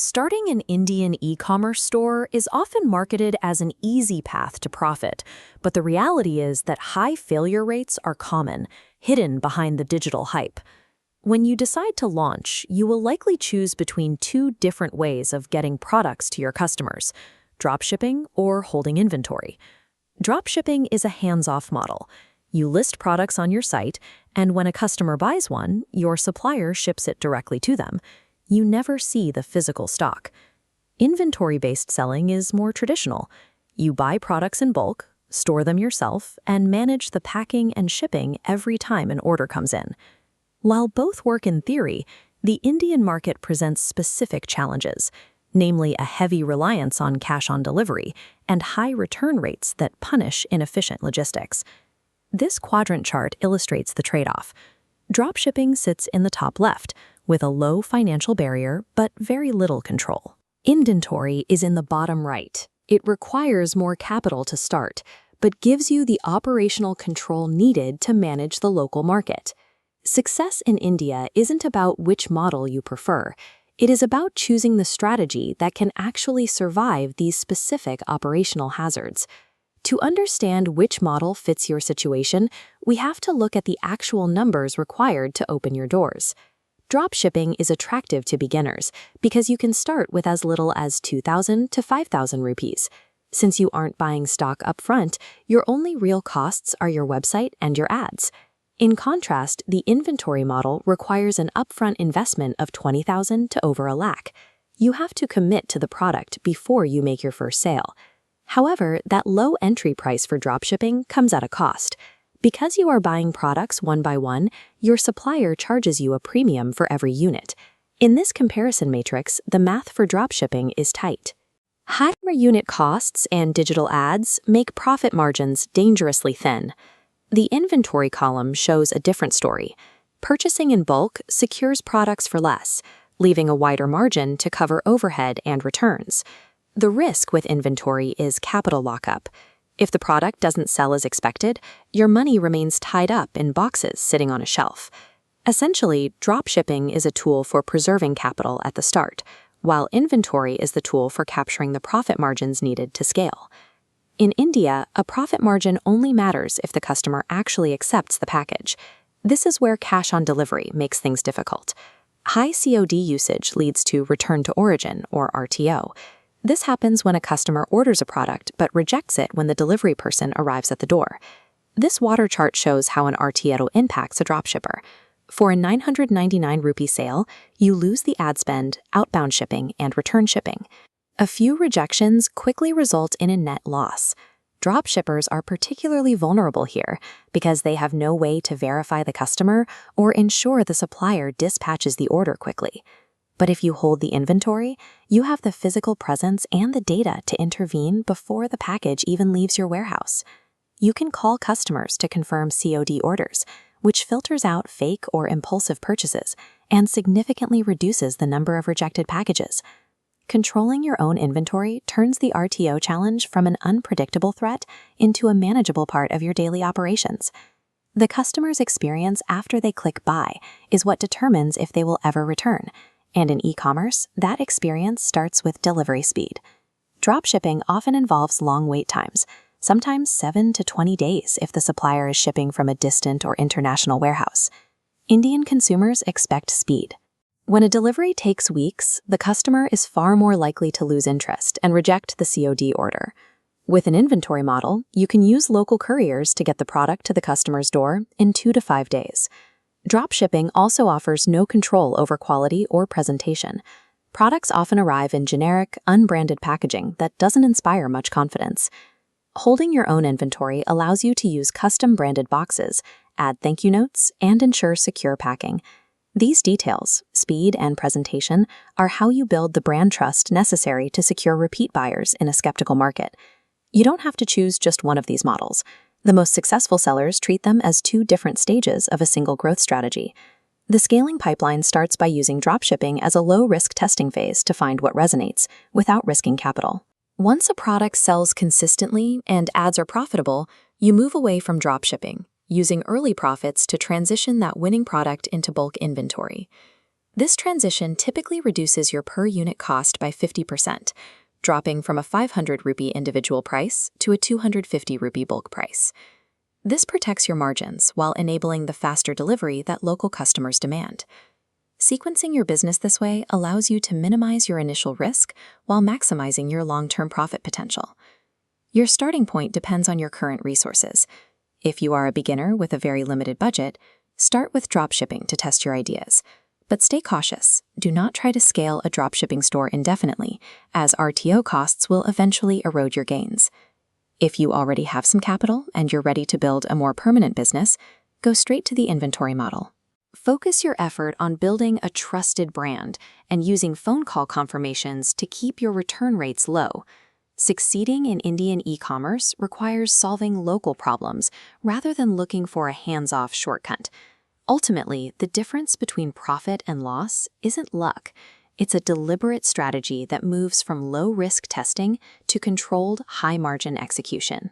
Starting an Indian e-commerce store is often marketed as an easy path to profit, but the reality is that high failure rates are common, hidden behind the digital hype. When you decide to launch, you will likely choose between two different ways of getting products to your customers: dropshipping or holding inventory. Dropshipping is a hands-off model. You list products on your site, and when a customer buys one, your supplier ships it directly to them. You never see the physical stock. Inventory-based selling is more traditional. You buy products in bulk, store them yourself, and manage the packing and shipping every time an order comes in. While both work in theory, the Indian market presents specific challenges, namely a heavy reliance on cash-on-delivery and high return rates that punish inefficient logistics. This quadrant chart illustrates the trade-off. Dropshipping sits in the top left, with a low financial barrier but very little control. Inventory is in the bottom right. It requires more capital to start, but gives you the operational control needed to manage the local market. Success in India isn't about which model you prefer. It is about choosing the strategy that can actually survive these specific operational hazards. To understand which model fits your situation, we have to look at the actual numbers required to open your doors. Dropshipping is attractive to beginners because you can start with as little as 2,000 to 5,000 rupees. Since you aren't buying stock up front, your only real costs are your website and your ads. In contrast, the inventory model requires an upfront investment of 20,000 to over a lakh. You have to commit to the product before you make your first sale. However, that low entry price for dropshipping comes at a cost. Because you are buying products one by one, your supplier charges you a premium for every unit. In this comparison matrix, the math for dropshipping is tight. Higher unit costs and digital ads make profit margins dangerously thin. The inventory column shows a different story. Purchasing in bulk secures products for less, leaving a wider margin to cover overhead and returns. The risk with inventory is capital lockup. If the product doesn't sell as expected, your money remains tied up in boxes sitting on a shelf. Essentially, dropshipping is a tool for preserving capital at the start, while inventory is the tool for capturing the profit margins needed to scale. In India, a profit margin only matters if the customer actually accepts the package. This is where cash on delivery makes things difficult. High COD usage leads to return to origin, or RTO. This happens when a customer orders a product but rejects it when the delivery person arrives at the door. This water chart shows how an RTO impacts a dropshipper. For a 999 rupee sale, you lose the ad spend, outbound shipping, and return shipping. A few rejections quickly result in a net loss. Dropshippers are particularly vulnerable here because they have no way to verify the customer or ensure the supplier dispatches the order quickly. But if you hold the inventory, you have the physical presence and the data to intervene before the package even leaves your warehouse. You can call customers to confirm COD orders, which filters out fake or impulsive purchases and significantly reduces the number of rejected packages. Controlling your own inventory turns the RTO challenge from an unpredictable threat into a manageable part of your daily operations. The customer's experience after they click buy is what determines if they will ever return. And in e-commerce, that experience starts with delivery speed. Dropshipping often involves long wait times, sometimes 7 to 20 days if the supplier is shipping from a distant or international warehouse. Indian consumers expect speed. When a delivery takes weeks, the customer is far more likely to lose interest and reject the COD order. With an inventory model, you can use local couriers to get the product to the customer's door in 2 to 5 days. Dropshipping also offers no control over quality or presentation. Products often arrive in generic, unbranded packaging that doesn't inspire much confidence. Holding your own inventory allows you to use custom-branded boxes, add thank you notes, and ensure secure packing. These details, speed and presentation, are how you build the brand trust necessary to secure repeat buyers in a skeptical market. You don't have to choose just one of these models. The most successful sellers treat them as two different stages of a single growth strategy. The scaling pipeline starts by using dropshipping as a low-risk testing phase to find what resonates, without risking capital. Once a product sells consistently and ads are profitable, you move away from dropshipping, using early profits to transition that winning product into bulk inventory. This transition typically reduces your per-unit cost by 50%, dropping from a 500 rupee individual price to a 250 rupee bulk price. This protects your margins while enabling the faster delivery that local customers demand. Sequencing your business this way allows you to minimize your initial risk while maximizing your long-term profit potential. Your starting point depends on your current resources. If you are a beginner with a very limited budget, start with dropshipping to test your ideas. But stay cautious. Do not try to scale a dropshipping store indefinitely, as RTO costs will eventually erode your gains. If you already have some capital and you're ready to build a more permanent business, go straight to the inventory model. Focus your effort on building a trusted brand and using phone call confirmations to keep your return rates low. Succeeding in Indian e-commerce requires solving local problems rather than looking for a hands-off shortcut. Ultimately, the difference between profit and loss isn't luck. It's a deliberate strategy that moves from low-risk testing to controlled, high-margin execution.